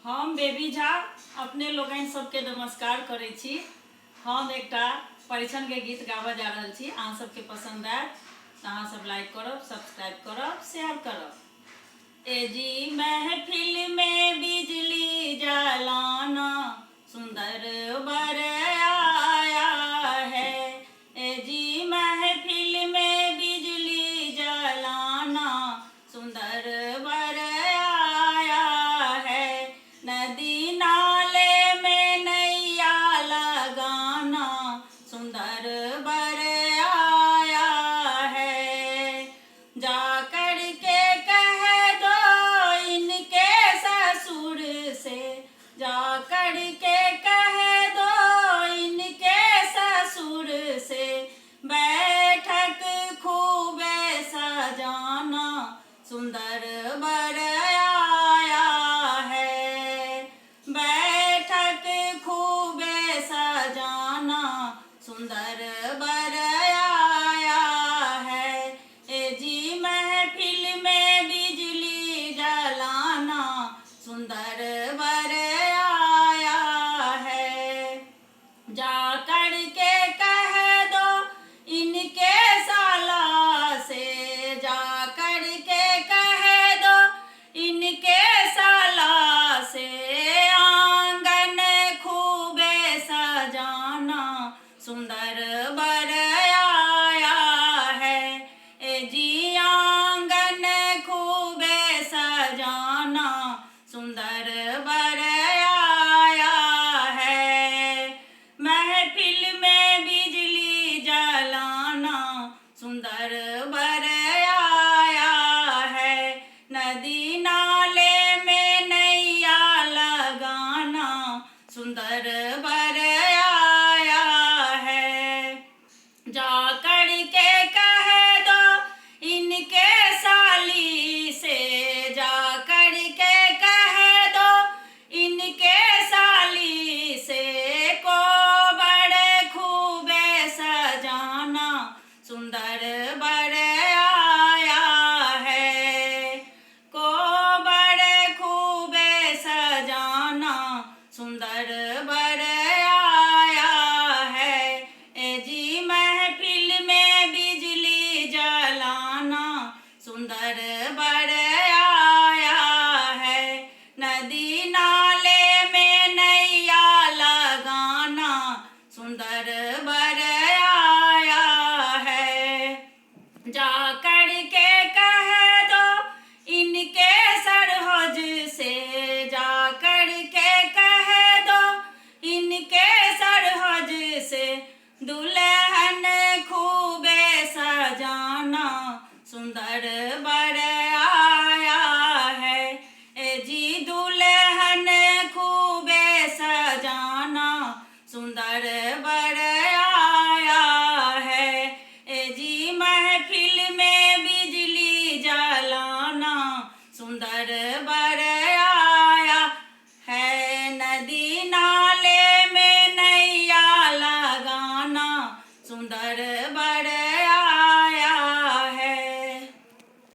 हम बेबी झा अपने लोगन सबके नमस्कार करै छी। हम एकटा परिछन के गीत गाबऽ जा रहल छी। अहाँ सबके पसंद आयत तऽ अहाँ सब लाइक करब, सब्सक्राइब करब, शेयर करब। ए जी महफिल में बिजली जलाना सुंदर बर आया है। ए जी महफिल में बिजली जलाना सुंदर बर आया है। नदी नाले में नैया लगाना सुंदर बर आया है। जा कर के कह दो इनके ससुर से, जा कर के कह दो इनके ससुर से, बैठक खूब सजाना सुंदर बर आया है। बैठक खूब सजाना सुंदर बर आया है। ए जी महफिल में बिजली जलाना सुंदर बर आया है। जा कर के कह दो इनके साला से, जा कर के कह दो इनके साला से, आंगन खूब सजाना सुंदर बर आया है। ए जी आंगन खूब सजाना सुंदर बर आया है। महफिल में बिजली जलाना सुंदर बर आया है। नदी नाले में नैया लगाना सुंदर बर आया है। जा कर के कह दो इनके साली से, जा कर के कह दो इनके साली से, को बड़े खूब सजाना सुंदर बर आया है। को बड़े खूब सजाना सुंदर बर आया है। ए जी महफिल में बिजली जलाना सुंदर बर आया है। नदी नाले में नैया लगाना सुंदर बर आया है। जा कर के कह दो इनके सरहज से, जा कर के कह दो इनके सरहज से, दुल्हन खूब सजाना सुंदर बर